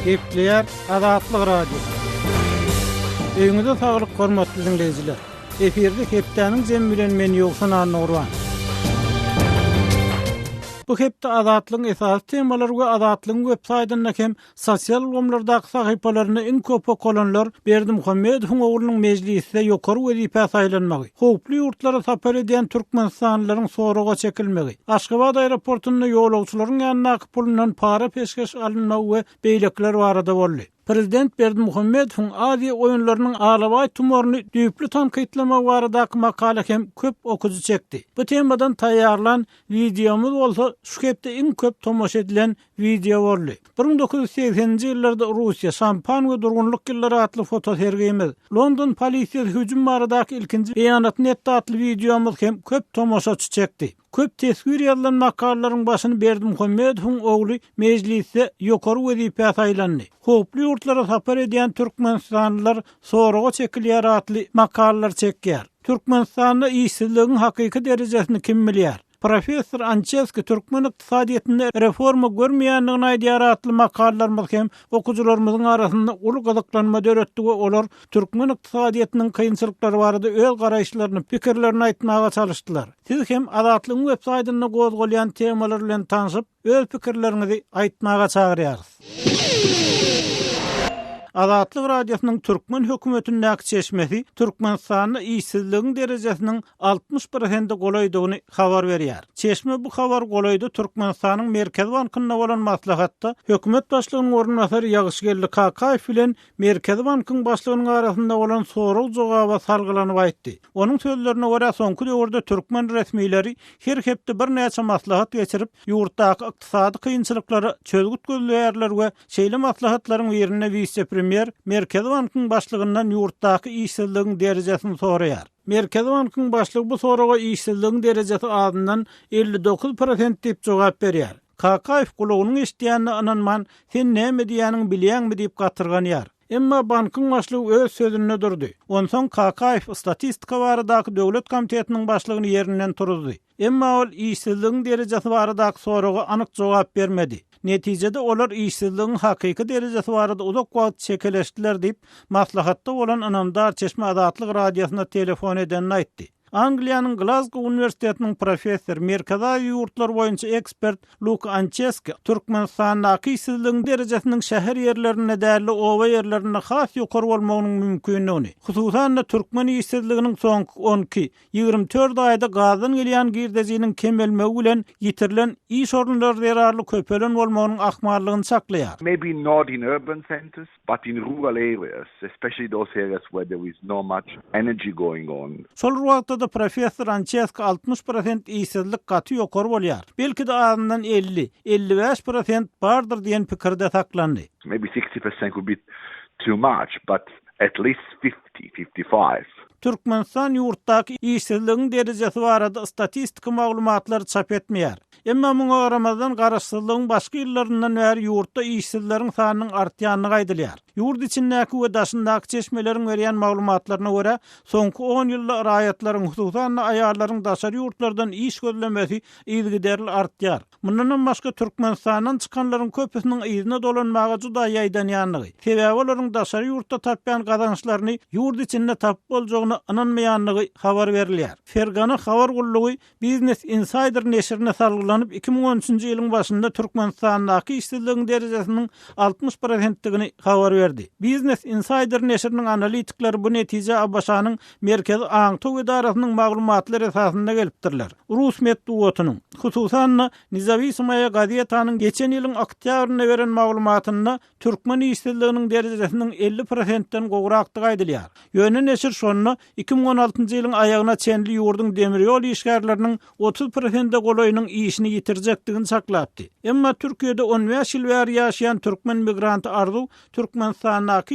Gepleyer Azatlyk Radio. Öňüňizde saglyk hormatly dinleýijiler. Eferde hepdeniň jem bilen men ýoksan Nurwan. Bu hepde Azatlygyň esas temalary we Azatlygyň websaýtyna hem sosial gomlardaky sahypalaryna iň köp okunanlar Berdimuhammedowyň oglunyň mejlisinde ýokary wezipe saýlanmagy, howply ýurtlara sapar eden türkmenistanylaryň soraga çekilmegi, Aşgabat aeroportunda ýolagçylaryň ýanyna pulunan para peşkeş alynmagy we beýlekler barada boldy. Prezident Berdimuhammedowyň adi oýunlarynyň Alabay tumaryny düýpli tankytlama baradaky makala hem köp okuzy çekdi. Bu temadan taýýarlan videomuz bolsa şu hepde iň köp tomoşa edilen video boldy. 1980-nji ýyllarda Russiýa şampan we durgunlyk ýyllary atly foto sergimiz, London polisiýasy hüjüm baradaky ilkinji beýanat netde atly videomuz hem köp tomoşaçy çekdi. Köp tesvir ýazylan makalalaryň başyny Berdimuhammedowyň ogly mejlisde ýokary wezipe saýlandy. Howply ýurtlara sapar eden türkmenistanlylar soraga çekilýär atly makalalar çekýär. Türkmenistanda işsizligiň hakyky derejesini kim bilýär? Professor Ancheski Türkmen ykdysadyetinde reforma görmeýändigini aýdýar atly makalalarymyz hem okuwçylarymyzyň arasynda uly gyzyklanma döretdi we olar Türkmen ykdysadyetiniň kynçylyklary barada öz garaýşlaryny, pikirlerini aýtmaga çalışdylar. Siz hem Azatlygyň websaýtyna gozgolýan temalar bilen tanyşyp, öz pikirlerinizi aýtmaga çagyrýarys. Azatlyk radiosynyň Türkmen hökümetiniň çeşmesi Türkmenistanyň işsizligiň derejesiniň 60% golaýdygyny habar berýär. Çeşme bu habar golaýdy Türkmenistanyň Merkez Bankyna bolan maslahatda hökümet başlygynyň ornunasary Ýagşygelli Kakaýew bilen Merkez Bankynyň başlygynyň arasynda bolan soraw jogaba salgylanyp aýtdy. Onuň sözlerine görä soňky döwürde türkmen resmiýleri her hepde bir näçe maslahat geçirip ýurtdaky ykdysady kynçylyklary çözgüt gözleýärler we şeýle maslahatlaryň ýerine vice-premier Merkez Bankynyň başlygyndan ýurtdaky işsizligiň derejesini soraýar. Merkez Bankynyň başlygy bu soraga işsizligiň derejesi adyndan 59% diýip jogap berýär. Kakaýew gulagynyň eşitýänini ananman, sen näme diýäniň bilýäňmi diýip gatyrganýar. Emma bankyň başlygy öz sözüne durdy. Onsoň Kakaýew statistika baradaky döwlet komitetiniň başlygyny ýerinden turdy. Emma ol işsizligiň derejesi baradaky soraga anyk jogap bermedi. Netijede olar işsizligiň hakyky derejesi barada uzak wagt çekeleşdiler diýip maslahatda bolan Anamdar Çeşme Azatlyk radiosyna telefon edenini aýtdy. Angliýanyň Glasgow Universitetiniň professor, merkezi ýurtlar boýunça ekspert Luke Ancheski Türkmenistanyň işsizligiň derejesiniň şäher ýerlerine däli owa ýerlerine has ýokary bolmagynyň mümkinligini, hususan türkmen işsizliginiň soňky 12-24 aýda gazdan gelýän girdejiniň kemelmegi bilen ýitirilen iş ornunları zararly köpelen bolmagynyň ahmarlygyny saklaýar. Maybe not in urban centers, but in rural areas, especially those areas where there is no much energy going on. Da professor Ancheski 60% işsizlik gaty ýokary bolýar. Belki de azyndan 50-55% bardyr diýen pikirde saklandy. Maybe 60% would be too much, but at least 50-55. Türkmenistan ýurtdaky işsizligiň derejesi barada statistika maglumatlary çap etmeýär. Emma muňa garamazdan garaşsyzlygyň başga ýyllaryndan bäri ýurtda işsizleriň sanynyň artýanyny gaýdylýar. Ýurt içindäki we daşyndaky çeşmeleriň berýän maglumatlaryna görä, soňky 10 ýylda raýatlaryň hususan aýallaryň daşary ýurtlardan iş gözlemesi ýygyderli artýar. Mundan başga Türkmenistanyň çykanlaryň köpüsiniň ýyzyna dolanmagy juda ýaýdanýanlygy, sebäbi olaryň daşary ýurtda tapýan gazançlaryny ýurt içinde tap boljagyny ananmaýanlygy habar berilýär. Fergana habar gullugy Business Insider neşrine salgylanyp 2013-nji ýylyň başynda Türkmenistanyň işsizligiň derejesiniň 60%-digini habar berdi. Business Insider neşriniň analitikleri bu netije Abaşanyň Merkezi Aňtow idarasynyň maglumatlary esasynda gelipdirler. Rus medeniýetiniň, hususan Nizavismaya gazetanyň geçen ýylyň oktýabryna beren maglumatyna türkmen işsizliginiň derejesiniň 50%-den gowrakdygy aýdylýar. Ýöne neşir şonu 2016-njy ýylyň aýagyna çenli ýurdun demir ýol işgärleriniň 30%-de golaýynyň işini ýitirjekdigini saklapdy. Emma Türkiýede 15 ýyl bäri ýaşaýan türkmen migranty Arzu Türkmenistanyň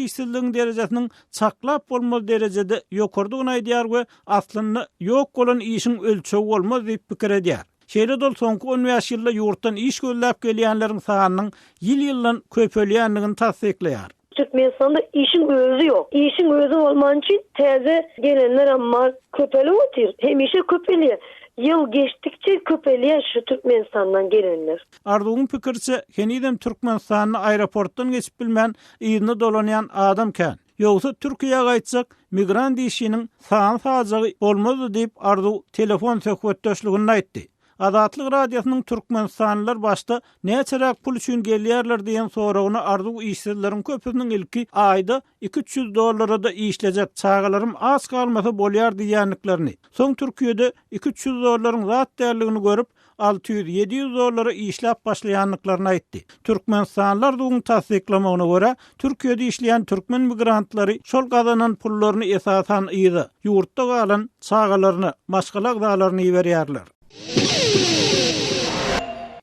işsizligiň derejesiniň saklap bolmaz derejede ýokardygyny aýdýar we aslynda ýok bolan işiň ölçegi bolmaz diýip pikir edýär. Şeýle dol soňky 15 ýylda ýurtdan iş gözläp gelýänleriň sanynyň ýyl-ýyldan köpelýändigini tasdikleýär. Türkmenistan'da işin özü yok. İşin özü olman için teze gelenler ama köpeli otur. Hemişe köpeli. Yıl geçtikçe köpeliye şu Türkmenistan'dan gelenler. Arduğun pikirçe henidem Türkmenistan'ı aeroporttan geçip bilmän ýygyny dolanayan adamken. Yoksa Türkiye'ye gaýtsak migran dişinin sağın sağacağı olmazdı deyip Ardu telefon söhbetdeşligini aýtdy. Azatlyk radiosynyň Türkmenistanlylar başda näçerak pul üçin gelýärler diýen soragyna Ardu işçileriň köpüniň ilki aýda $200 da işlejek çağalarym az kalmasa bolýar diýenliklerini. Soň Türkiýede $200 zat därligini görüp $600-700 işläp başlaýanlyklaryny aýtdy. Türkmenistanlylar duň tasdiklamagyna görä, Türkiýede işleýän türkmen migrantlary şol gazanan pullaryny esasan ýygy ýurtda galan çağalaryny, maşgalak dalaryny ýerýärler.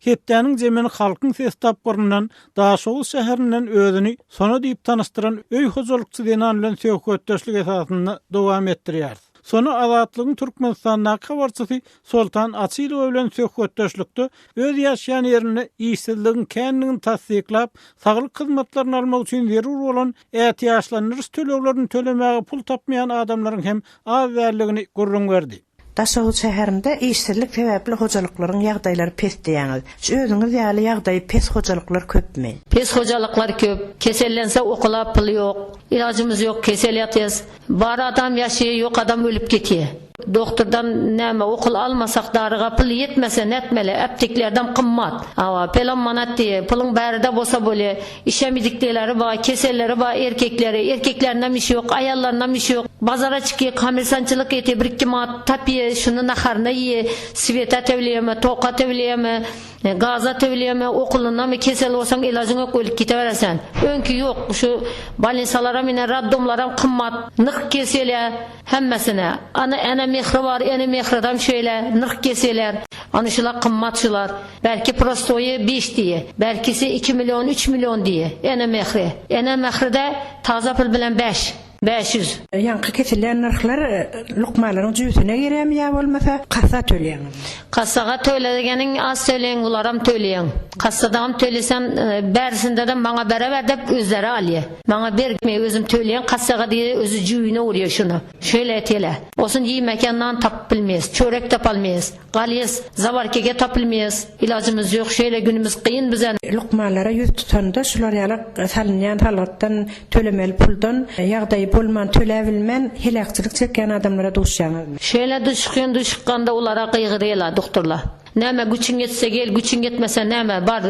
Hepdäniň jemeni halkyň ses tapgyryndan Daşoğlu şäherinden özüni sona diýip tanystyran öý hojulukçy deňanlan söhbetdeşlik esasynda dowam etdirýär. Sonu Azatlygyň Türkmenistan'da habarçysy Soltan Asylow bilen söhbetdeşlikde öz ýaşaýan ýerini işsizligiň kändigini tasdiklap, saglyk hyzmatlaryny almak üçin zerur bolan ätiýaçlanyş töleglerini tölemäge pul tapmaýan adamlaryň hem az därligini görüň berdi. Daşoğlu şäherinde işsizlik sebäpli hojalyklaryň ýagdaýlary pes diýäňiz. Şu özüňiz ýaly ýagdaý pes hojalyklar köpmi? Pes hojalyklar köp. Kesellense okula pul ýok, ilajymyz ýok, kesel ýatýas. Bar adam ýaşaýar, ýok adam ölüp ketýär. Doktordan näme okul almasak daryga pul yetmese netmeli, apteklerden kımmat. Awa pelon manat diye, pulun bäride bolsa bole, işemidikleri var, keselleri var, erkeklerinden bir şey yok, ayallarından bir şey yok. Bazara çıkıyor, kamersançılık eti, bir iki mat tapıyor, şunu naharına yiye, sveta tevliyeme, toka tevliyeme, gaza tevliyeme, okulundan mı kesel olsan ilacını yok, ölüp giteveren. Önkü yok, şu balinsalara mine, raddomlara kımmat, nık keseliye, hemmesine. Ana mehri var, ene mehridam şöyle, nık keseler, anışılar kımmatçılar. Belki prostoyu 5 diye, belkisi 2 milyon, 3 milyon diye, ene mehri. Ene mehride taza pul bilen 500. Yankı kesilen narxlar lukmaların cüyüsüne girem ya bolmasa kassa töleýän. Kassaga tölegenin az töleýän, ularam töleýän. Kassadam tölesen bärisinde de maňa beraber dep özleri alýar. Maňa berme özüm töleýän kassaga diýe özü jüýüne urýar şunu. Şöyle etele. Osun ýemekendan tap bilmeýiz, çörek tapalmaýyz. Galýys, zawarkege tapylmaýyz. Ilajymyz ýok, şeýle günümüz kıyın bize. Lukmalara ýüz tutanda şular ýaly salynýan halatdan tölemeli puldan ýagdaý bolman tölebilmen helakçylyk çeken adamlara duşýanyz. Şeýle duşykanda ulara gıýgyrýarlar doktorlar. Näme güçün yetse gel, güçün yetmese näme bar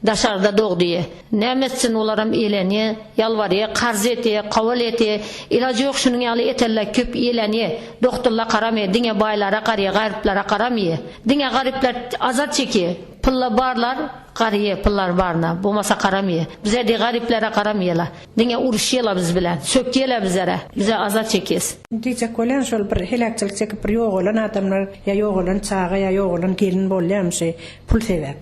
daşarda dog diye. Nämetsin olaram elenýe, ýalbarýa, qarz etýe, kabul etýe. Ilajy ýok şunyň ýaly eterler köp elenýe. Doktorlar garamaýar, diňe baýlara garaýar, garyplara garamaýar. Diňe garyplar azat çekýär. Pulla barlar gariye, pullar barna. Bolmasa garamaýar. Bize de garyplere garamaýarlar. Diňe uruşýarlar biz bilen, sökýärler bizlere. Bize azat çekýäs. Diýjek bolan şol bir helakçylyk çekip bir ýok bolan adamlar ýa ýok bolan çaga ýa ýok bolan gelin bolýarmy pul sebäp.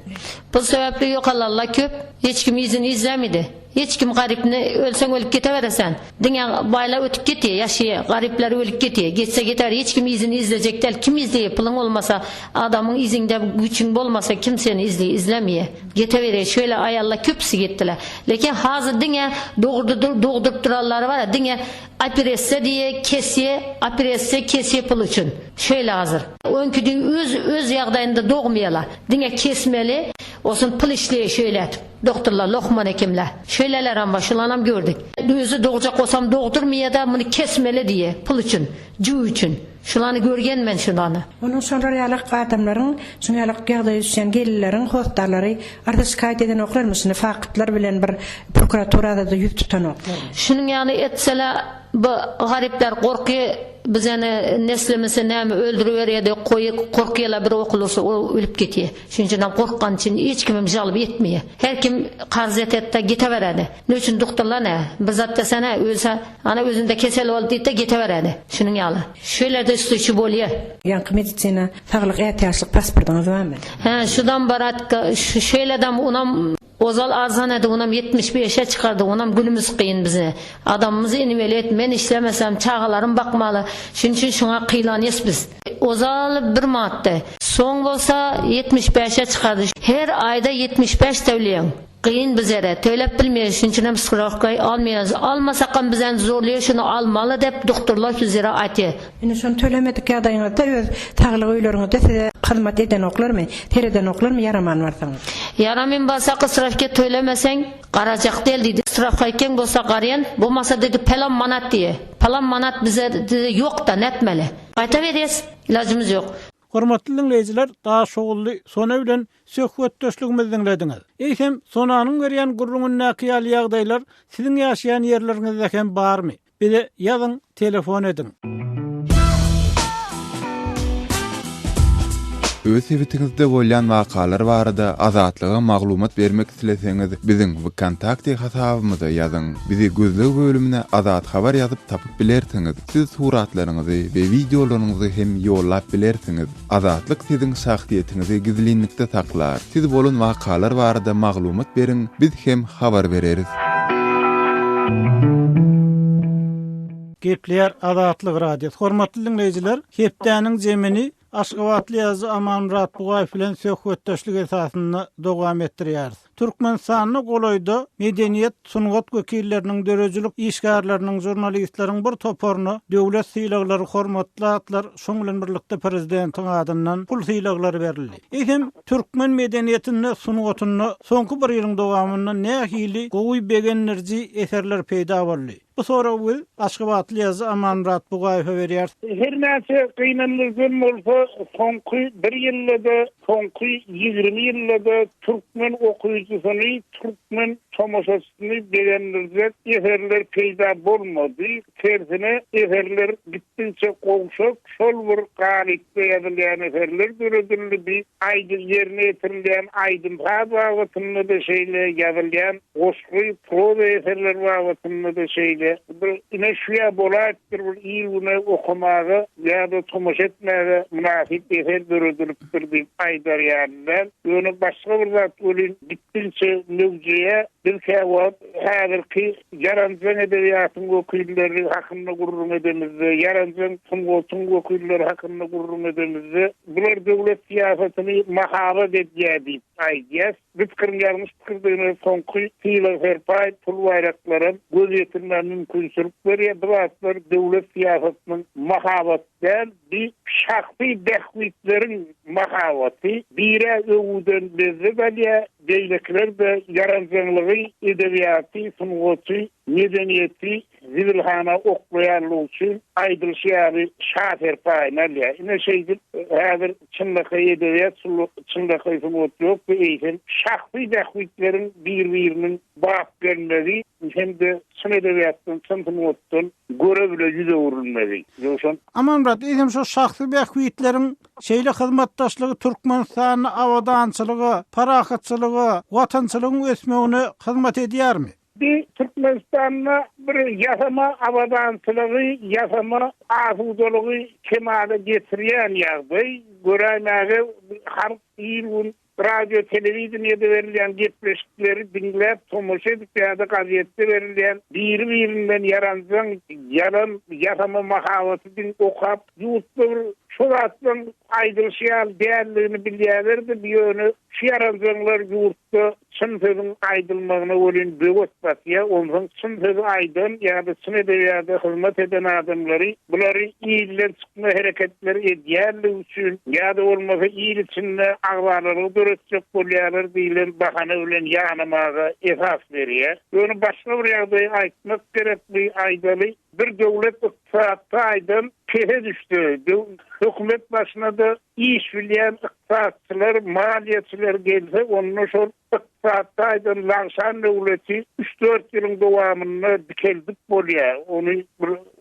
Pul sebäpli ýokallarlar köp. Hiç kim izini izlemedi. Hiç kim garipni ölsen ölüp keteveresen. Diňe bayla ötüp ketýär, ýaşaýar, garipler ölüp ketýär. Geçse geter, hiç kim izini izlejek del. Kim izleýär? Pulun olmasa, adamın izinde güçün bolmasa kim seni izlemeýär. Geteverýär. Şöyle ayallar köpsi gittiler. Lekin hazır diňe dogdurup durarlar var ya, diňe operasiýa diye kesýe pul üçin. Şöyle hazır. Önküdün öz ýagdaýynda dogmaýarlar. Diňe kesmeli, olsun pul işleýär şöyle. Doktorlar, lokman hekimler. Şöyleler ama şulanam gördük. Özü doğacak olsam doğdurmaya da bunu kesmeli diye. Pul için, cüy için. Şulanı görgen ben şulanı. Onun sonra realak adamların, şunayalık ýagdaýy düşen gelirlerin, hostarları arda şikayet eden oklar mısın? Fakitler bilen bir prokuraturada da yüz tutan oklar. Şunun yani etsele bu garipler korkuyor. Biz neslimizi näme öldürüver de korkuyorlar bir okulursa o ölüp ketýär. Şunçundan korkkan için hiç kimim jalyp etmeýär. Her kim qarz etde giteberedi. Ne üçin doktorlar ne? Biz atdasana ölse ana özünde kesel boldy diýip de giteberedi. Şunun ýaly. Şöylerde üstüçü bolýar. Ýanky medisina saglyk ätiýaçlyk pasportyňyz barmy? Ha, şudan barat şöýledem onam Ozal arzan edi, onam 75'e çıkardı, onam günümüz kıyın bize. Adamımızı inivelet, men işlemesem çağalarım bakmalı. Şunun için şuna kıylanıyız biz. Ozal bir madde. Son olsa 75'e çıkardı. Her ayda 75 tevliyen. Qıyın bizere töylep bilmeyiz, şunçunam spravkayı almayız. Almasakam bizden zorluyor, şunu almalı dep doktorlar bizlere aytı. Ine şonu tölemedik ýagdaýyňyzda öz taglyk öýleriňizde size hyzmat eden oklarmy, tereden oklarmy yaraman barsaňyz? Yaramin basa ısrafke töylemesen qarajak del dedi. Israfka eken bolsa qarayan, bolmasa dedi falan manat diye. Falan manat bize dedi yok da netmeli. Ayta berýäs, ilajymyz yok. Hormatly dinleýijiler, daha şogully sona bilen söhbet döşlügimizi dinlediňiz. Eýsem sonanyň berýän gurrunun näkiýaly ýagdaýlar siziň ýaşaýan ýerleriňizde hem barmy? Bize ýazyň, telefon edin. Öz evitinizde bolýan wakalar barada azatlyga maglumat bermek isleseňiz, biziň kontakty hasabymyza ýazyň. Bizi gözlük bölümine azat habar ýazyp tapyp bilersiňiz. Siz suratlaryňyzy we videolaryňyzy hem ýollap bilersiňiz. Azatlyk siziň şahsiýetinizi gizlinlikde saklar. Siz bolan wakalar barada maglumat beriň, biz hem habar bereriz. Gepler Azatlyk radiosu. Hormatly dinleýijiler, hepdäniň jemini Aşgabatly ýazy Amanmurat Bugaýew bilen söhbetdeşlik esasyny dowam etdirýär. Türkmenistanyň golaýda medeniýet sungat wekilleriniň dörejilik işgärleriniň jurnalistleriň bir toparyny döwlet syýlaglary hormatly atlar şoň bilen birlikde prezidentiň adyndan pul syýlaglary berildi. Eýsem türkmen medeniýetine sungatyny soňky bir ýylyň dowamynda nähili gowy begenlerji eserler peýda boldy. Bu sorawy Aşgabatly ýazy Amanmurat Bugaýew berýär. Her näçe gynanlygyň bolsa soňky 1 ýylda, soňky 20 ýylda türkmen okuyucusyny, türkmen tomoşaçysyny begenlerje eserler peýda bolmady. Tersine eserler gittinçe gowşup, şol bir galypda ýazylýan eserler döredildi. Aýdy ýerine ýetirilýän aýdym habawatyny da şeýle ýazylýan, goşgy proza eserler wagtyny da şeýle ine şuya bolatdyr bir ýylyny okumagy ýa-da tomoş etmäge münasip eser döredilipdir diýip aýdarýarlar. Ýöne başga bir zat bolýan gittinçe nöwjeýe bir käwap häzirki yaranjyň edebiýatyň wekilleri hakynda gurrun edemizde, yaranjyň sungatyň wekilleri hakynda gurrun edemizde. Bular döwlet siýasatyny mahabat edýär aýdýas. Biz kırmyarmış pikirdiňi soňky ýylyň herpay pul bayraklaryň göz ýetirmän mümkinçilikleri ýa-da döwlet siýasatynyň mahabatdan bir şahsy dehwitleriň mahabaty bire öwden bezde bolýar. Deýlekler de yaranjyňlygy, edebiýaty, sungaty, medeniýeti zibilhana okulayanlığı için aydılşıyarı şafer payinalya. Yine şeydir, hazır çınlıkı edebiyat, çınlıkı sungut yok ve eğitim. Şahsi dehviklerin birbirinin bağıp gelmedi, hem de çın edebiyatın, çın sunguttun göreble yüze vurulmedi. Amanmurat, eğitim şu şahsi dehviklerin şeyle hizmetdaşlığı, Türkmenistan'ın avadançılığı, parakatçılığı, vatançılığın ösmeğine hizmet ediyor mi? Bir Türkmenistan'la bir yasama avadançılığı, yasama afudoluğu kemale getiriyen yağdı. Göremeğe harp iyilun radyo, televizyonda verilen getleşikleri dinlep, tomoş edip ya da gazette verilen birbirinden yarancan yalan yasama mahavatı din okap, yuttur, şuratın aydılşıyal değerlerini bilyerlerdi bir yönü. Şu yarancanlar yurtta çın sözün aydılmağına olun böğüt batıya, onun çın sözün aydın ya da çın edebiyada hizmet eden adamları, bunları iyiler çıkma hareketleri ediyerli için ya da olmasa iyil içinde ağlarları dörtçek bolyalar değilen bahane ölen yanımağa esas veriyor. Onu başka bir yağdayı aytmak gerekli aydalı bir devlet iktisatta aydın kehe düştü. Hükümet başına da iş bilen iktisatçılar, maliyetçiler gelse onun şol iktisatta aydın Langşan devleti 3-4 yılın devamını dikeldik bolya. Onu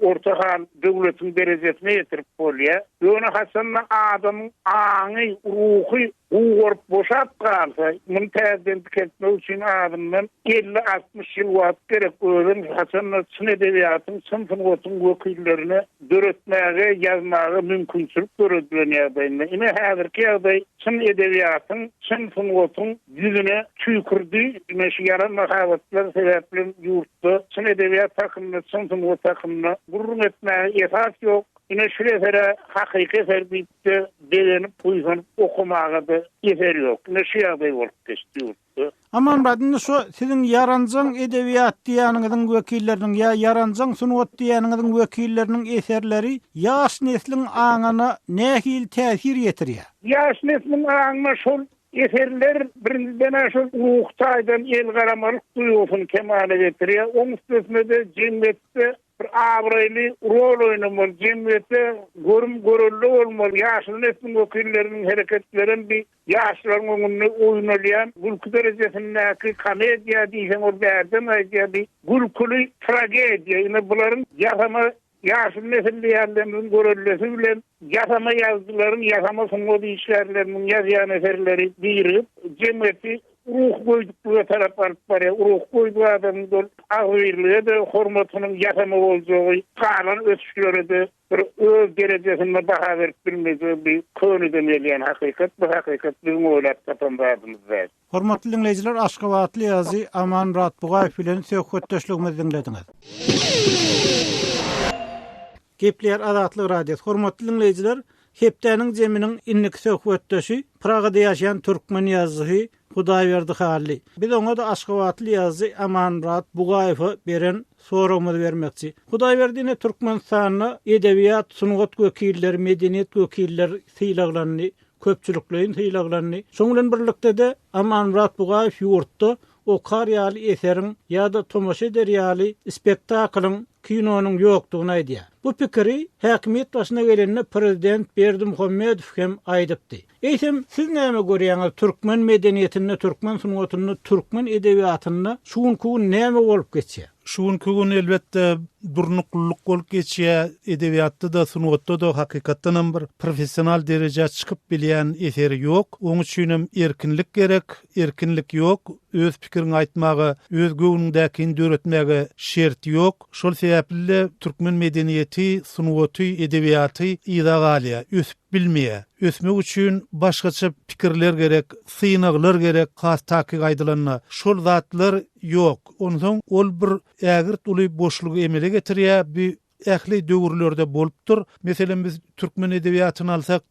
orta hal devletin derecesine yetirip bolya. Onu Hasan'la adamın ağını, ruhu uğur boşat kalsa, mümtezden dikeltmek için adamın 50-60 yıl vaat gerek öğren Hasan'la çın edebiyatın, sınıfın vekillerine döretmeye, yazmaya mümkünçülük döretmeye. Yine hazırki aday çın edebiyatın, sınıfın yüzüne tüykürdü. Yine şu yaran mahavatlar sebeple yurtta çın edebiyat takımına, sınıfın takımına gurrun etmeye esas yok. Ine şu esere hakiki eser bitti, belenip uysanıp okumağa da eser yok. Ine şu ýagdaý bolup geçdi ýurtda. Aman radini şu sizin yaranjaň edebiyat diýeniňiň wekilleriniň ya yaranjaň sunwat diýeniňiň wekilleriniň eserleri ýaş neslin aňyna nähil täsir ýetirýär? Ýaş neslin aňyna şol eserler birinden şol ruhtaýdan el garamalyk duýgusyny kemale getirýär. Oň üstüne de jemgyýetde bir abraýly rol oýnamaly, jemgyýetde görülli bolmaly. Ýaş neslin wekilleriniň hereketlerini bir ýaşlaryň öňünde oýnalýan gülki derejesindäki komediýa diýsen ol bärdem aýdýar, gülküli tragediýa. Ine bularyň ýasama ýaş nesilleriniň görüllesi bilen ýasama ýazgylaryň, ýasama sunwat işlerleriniň ýazýan eserleri birip, jemgyýeti ruh goýdukluğa tarap alyp barýar. Ruh goýduğu adamyň agyrlygy da hormatynyň ýasama boljagy, galan ösüşleri de bir öz derejesinde baha berip bilmegi bir könüden gelýän hakykat, bu hakykat biziň oýlap tapandygymiz. Hormatly dinleyijiler, Aşgabatly ýazy Aman Ratbugaýew bilen söhbetdeşligimizi dinlediňiz. Gepler Azatlyk radiosu. Hormatly dinleyijiler, hepdeniň jeminiň innik söhbetdeşi Pragada ýaşaýan türkmen ýazgy Hudaýberdi Halli. Biz oňa da Aşgabatly ýazy Aman Ratbugaýew beren soragymyzy bermekçi. Hudaýberdine Türkmenistanyň edebiyat, sunwat wekilleri, medeniýet wekilleri syýlaglaryny, köpçüliklerin syýlaglaryny, şoň bilen birlikde de Aman Ratbugaýew ýurtda okar ýaly eseriň ýa-da tomaşa eder ýaly spektaklyň, kinonyň ýokdugyny aýdýar. Bu pikiri häkimet başyna gelende prezident Berdimuhammedow hem aýdypdy. Eýsem, siz näme görýäňiz türkmen medeniýetini, türkmen sunwatyny, türkmen edebiýatyny şuňky näme bolup geçýär? Şuňky elbetde durnukluk bolup geçýär. Edebiýatda da, sunwatda da hakykatdan bir professional derejä çykyp bilýän eseri ýok. Oň üçin erkinlik gerek, erkinlik ýok. Öz pikirini aýtmagy, öz göwnündäkini döretmäge şert ýok. Şol sebäple türkmen medeniýeti, sunwaty, edebiýaty ýa-da galýa, ösüp bilmeýär. Ösmek üçin başgaça pikirler gerek, syňaglar gerek, has taky gaýdylanyna. Şol zatlar ýok. Ondan ol bir ägirt uly boşlugy emele getirýär. Bir ähli döwürlerde bolupdyr. Meselem biz türkmen edebiýatyny alsak,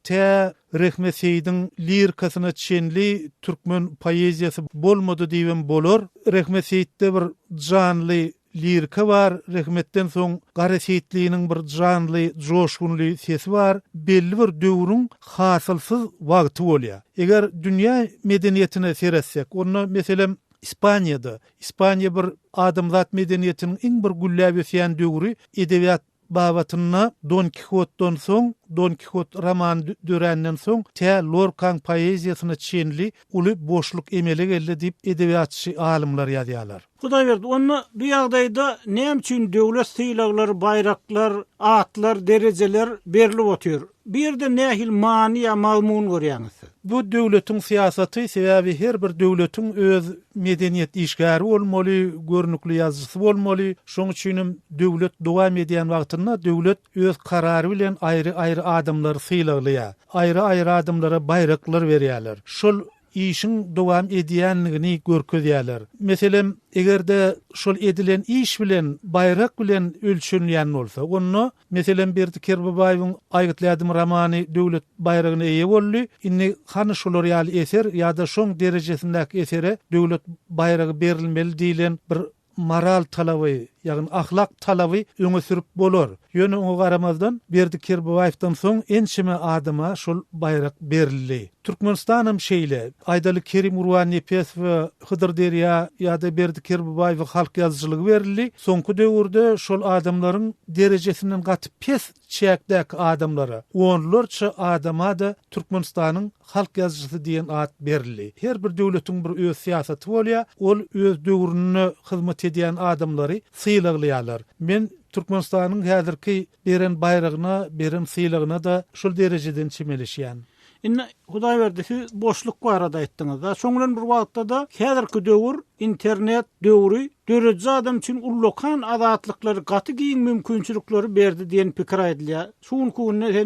Rehmet Seýidiň lirikasyna çenli türkmen poeziýasy bolmady diýen bolar. Rehmet Seýitde bir janly lirika var. Rehmetden soň Gara Seýitliğiniň bir janly, joşgunly sesi var. Belli bir döwrüň hasylsyz wagty bolýar. Eger dünýä medeniýetine seretsek, onda meselem İspaniýa bir adamzat medeniýetiniň iň bir gülläp ösýän döwri edebiýat babatyna Don Quixote'dan soň, Don Quixote roman dörenden soň Lorcan poeziýasyna çenli uly boşluk emele geldi diýip edebiýatçy alymlar ýazýarlar. Hudaýberdi, onu bu ýagdaýda näme üçin döwlet syýlaglary, baýraklar, atlar, derejeler berilip otýar? Bir de nähil many mazmun görýäňiz? Bu döwletiň siýasaty sebäbi her bir döwletiň öz medeniýet işgäri bolmaly, görnükli ýazgysy bolmaly. Şoň üçin döwlet dowam edýän wagtynda döwlet öz karary bilen aýry adamlar syýlaglaýar. Aýry adamlara baýraklar berýärler. Şol işin dowam edýänligini görkezýärler. Meselem, egerde şol edilen iş bilen, bayrak bilen ölçülýän bolsa, onu meselem Berdimuhammedowyň Aýgytlaýdym romany döwlet bayragyna eýe boldy. Inni hany şolar ýaly eser ýa-da şoň derejesindäki esere döwlet bayragy berilmeli diýilen bir moral talaby, ýagny ahlak talaby öňe sürüp bolar. Ýöne oňa garamazdan Berdimuhammedowyň soň ençime adama şol bayrak berildi. Türkmenistanyň şeýle Aýdaly Kerim Urwan Nepes we Hydyr Derýa ýa-da Berdimuhammedowyň halk ýazgıçylygy berildi. Soňky döwürde şol adamlaryň derejesinden gatyp pes çäkdäki adamlara, onlarça adama da Türkmenistanyň halk ýazgıçysy diýen ad berildi. Her bir döwletiň bir öz siýasaty bolýar, ol öz döwrüne hyzmat edýän adamlary syýlaglaýarlar. Men Türkmenistanyň häzirki beren bayragyna, beren syýlagyna da şol derejeden çimelişýän. Inne Hudaýberdi, siz boşluk barada aýtdyňyz da, şoňdan bir wagtda da häzirki döwür internet döwri döredji adam üçin ullokan azatlyklar, gaty giň mümkinçilikleri berdi diýen pikir aýdylýar. Şuňky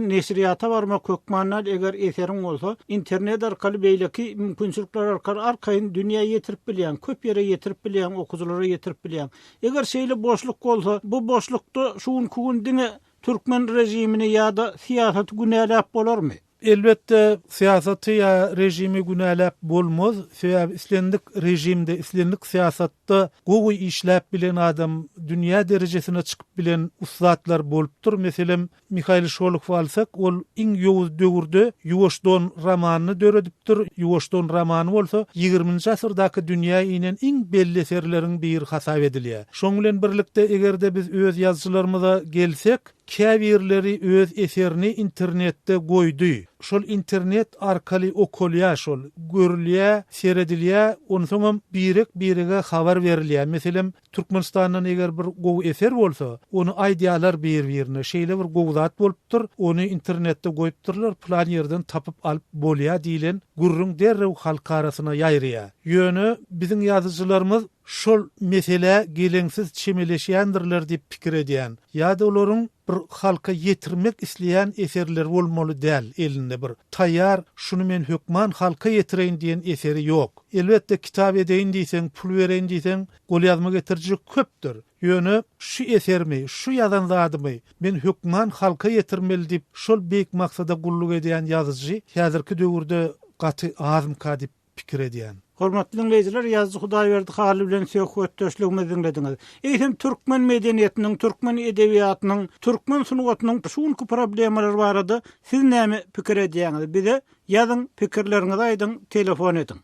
nesriýata barmak kökmanlar eger eseriň bolsa, internet arkaly beýleki mümkinçilikler arkaly dünýä ýetirip bilýän, köp ýere ýetirip bilýän, okuwçylara ýetirip bilýän. Eger şeýle boşluk bolsa, bu boşlukda şuňky diňe Türkmen rejimini ýa-da siýasaty günäläp bolarmy? Elbette siyasatı ya rejimi günäläp bolmaz. Sebäbi islendik rejimde, islendik siyasatta gowy işläp bilen adam dünya derejesine çykyp bilen ustatlar bolupdyr. Meselem Mikhail Şolokov alsak, ol iň ýowuz döwürde Ýuwaşdon romanyny döredipdir. Ýuwaşdon romany bolsa 20-nji asyrdaky dünýä inen iň belli eserleriň biri hasap edilýär. Şoň bilen birlikde egerde biz öz ýazgylarymyza gelsek, käbirleri öz eserini internetde goýdy. Şol internet arkaly okulýar, şol görülýär, seredilýär, onu soňam birige habar berilýär. Meselem Türkmenistandan eger bir gowy eser bolsa, onu aýdýarlar bir-birine. Şeýle bir gowzat bolupdyr, onu internetde goýupdyrlar, plan ýerden tapyp alyp bolýar diýilen gurrun derrew halk arasyna ýaýrýar. Ýöne biziň ýazyjylarymyz şol mesele gelensiz çemeleşýändirler diýip pikir edýän. Ýa-da olaryň bir halka yetirmek isleyen eserler bolmaly däl, elinde bir taýýar şunu men hökman halka yetireýin diýen eseri ýok. Elbetde kitap edeýin diýsen, pul bereýin diýsen, gol ýazma getirjek köpdür. Ýöne şu esermi, şu ýazan zadymy men hökman halka yetirmeli diýip şol beýik maksada gulluk edýän ýazyjy häzirki döwürde gaty azmka diýip pikir edýän. Hormatly dinleyijiler, ýazgy Hudaýberdi haly bilen söhbetdeşligimizi dinlediňiz. Eýsem türkmen medeniýetiniň, türkmen edebiýatynyň, türkmen sunugatynyň şunky problemleri barada siz näme pikir edýäňiz? Bize ýazyň, pikirleriňizi aýdyň, telefon ediň.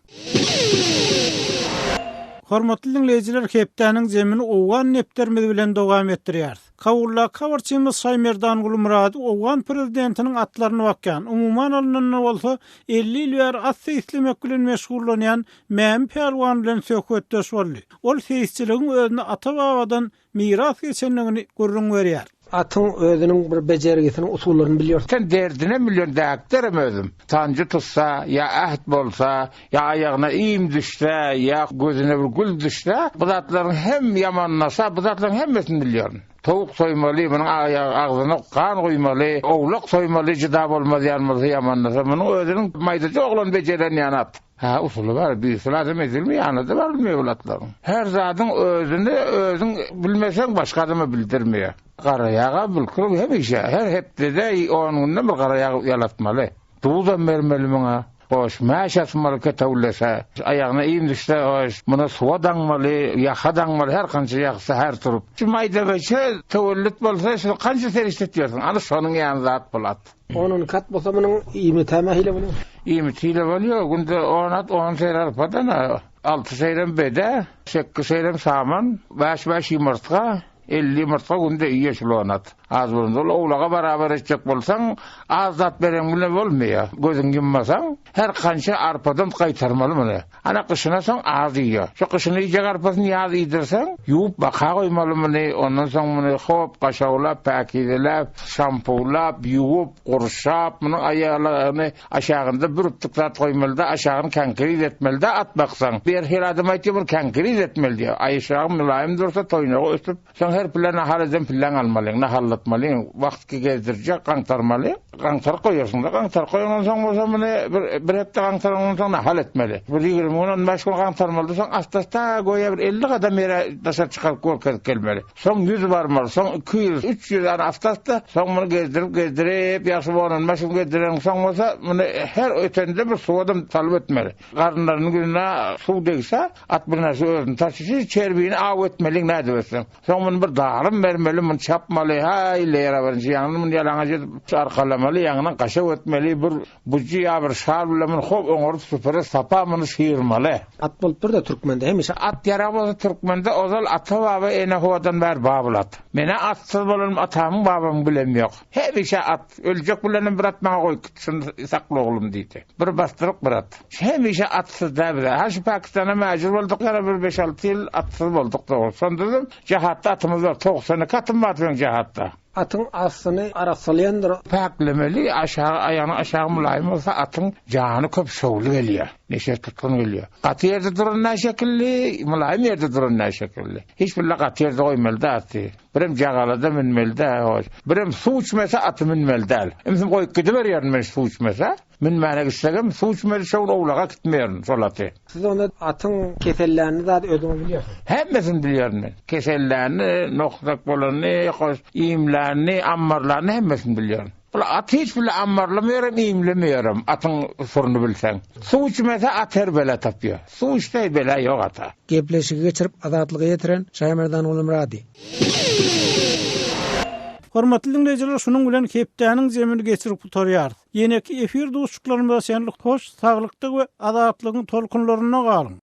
Hormatly dinleyijiler, hepdäniň jemini owgan nepderimiz bilen dowam etdirýär. Kawulla kawarçymyz Saýmerdan Gulmurad owgan prezidentiniň atlaryny bakýan, umuman alnanyna bolsa 50 ýyl bar atsa islemek bilen meşgullanýan Mäm Perwan bilen söhbetdeş boldy. Ol seýisçiligiň özüne ata-babadan miras geçenligini görüň berýär. Atın özünün bir becergisini, usullaryny bilýär. Sen derdine milyon däkderim özüm. Tancı tutsa, ya ahd bolsa, ya ayağına iğim düşse, ya gözüne bir gül düşse, bu zatlaryň hem yamanlasa, bu zatlaryň hemmesini bilýär. Tavuk soýmaly, munyň agzyna kan goýmaly, owlak soýmaly, jyda bolmaz ýalmaz yamanlasa, munyň özüniň maýdaja oglan bejereni ýanat. Ha, usuly bar, bir lazım edilmi ýanyda bar mewlatlaryň. Her zadyň özüň bilmesen başga adama bildirmeýär. Garayaga bulkur hemişe her hepde onun bir garayag yalatmaly. Tuğda mermeli mına. Hoş maşasmaly ketawlasa, ayağına iğim düşse hoş. Muna suwa daňmaly, ýaha daňmaly, her kança ýaksa her turup. Şu maýdabaça tawallut bolsa, şu kança serişlet ýersiň. Ana şonuň ýany zat bolat. Onun kat bolsa munyň iými tämähile bolýar. Iými tile bolýar. Günde 10 seýler padana, 6 seýrem bede, 8 seýrem saman, 5 ýumurtga, 50 ýumurtga günde ýeşilonat. Az bolsa owlaga barabar etjek bolsaň, az zat beren bilen bolmaýar. Gözüň ýummasaň, her kança arpadan gaýtarmaly muny. Ana kışına soň az ýýär. Şu kışyny ýek arpasyny ýaz ýdirseň, ýuwup baka goýmaly muny. Ondan soň muny hop gaşawlap, pakidelap, şampulap, ýuwup, gurşap, muny aýaklaryny aşagynda bürüpdik zat goýmaly, aşagyny kankriz etmeli, atmaksaň. Bir her adam aýtýar, kankriz etmeli. Aýşagy mülaýym dursa toýnaga ösüp, soň her plan haladan plan almaly, nahallatmaly, wagtky gezdirjek, gaňtarmaly. Gaňtar goýarsyň da, gaňtar goýandan soň bolsa muny bir hepde gaňtardan soň nahal etmeli. Bir 20 günden meşgul gaňtarmaly, soň asta-asta goýa bir 50 adam ýere daşa çykaryp görkezip gelmeli. Soň 100 barmaly, soň 200, 300 ana asta-asta soň muny gezdirip ýaşy bolan meşgul gezdiren soň bolsa muny her ötende bir suwdam talap etmeli. Garynlarynyň gününe suw degse, at bir näse özüni taşyşy, çerbini aw etmeli näde bolsa. Soň muny bir darym bermeli, muny çapmaly, haýlera bir ýanyny muny ýalaňa jedip arkalamaly, ýanyna gaşaw etmeli, bir buji ýa bir şal bilen muny hop oňurup süpere sapa muny şiýirmaly. At bolupdyr da Türkmende hemişe. At ýara bolsa Türkmende ozal ata-baba ene howadan ber babulat. Mene atsyz bolan atamyň babam bilen ýok. Hemişe at öljek bilen bir at maňa goýup şunu sakly oglum diýdi. Bir bastyryk bir at. Hemişe atsyz da bir. Ha şu Pakistana mäjbur boldyk ýara bir 5-6 ýyl atsyz boldyk da. Sonda jahatda atymyz bar 90 katym batryň jahatda. Atın aslını arasalayandır. Paklemeli, aşağı ayağını aşağı mülayim olsa atın canı köp şovlu geliyor. neşe tutkun geliyor. Katı yerde duran ne şekilli, mulayim yerde duran ne şekilli. Hiçbirle katı yerde koymalı da atı. Birim jagalarda minmeli de hoş. Birim su içmese atı minmeli değil. Emsin koyup gidiver yerine su içmese. Minmene gitsegem su içmeli şoğun oğlağa gitmeyerin solatı. Siz onda atın kesellerini de ödümü biliyorsunuz. Hemmesini biliyorum ben. Kesellerini, noktak bolanı, iyimlerini, ammarlarını hemmesini biliyorum. At hiç bile ammarlamıyorum, iyimlemiyorum. Atın sorunu bilsen. Su içmese at her bela tapıyor. Su içte bela yok ata. Gepleşigi geçirip azatlığı yetiren Şaymerdan Ulum Radi. Hormatly dinleyijiler, şunun bilen hepdäniň zemini geçirip tutarýar. Ýene-ki efir dostluklarymyza şenlik hoş, saglykda we azatlygyň tolkunlaryna galyň.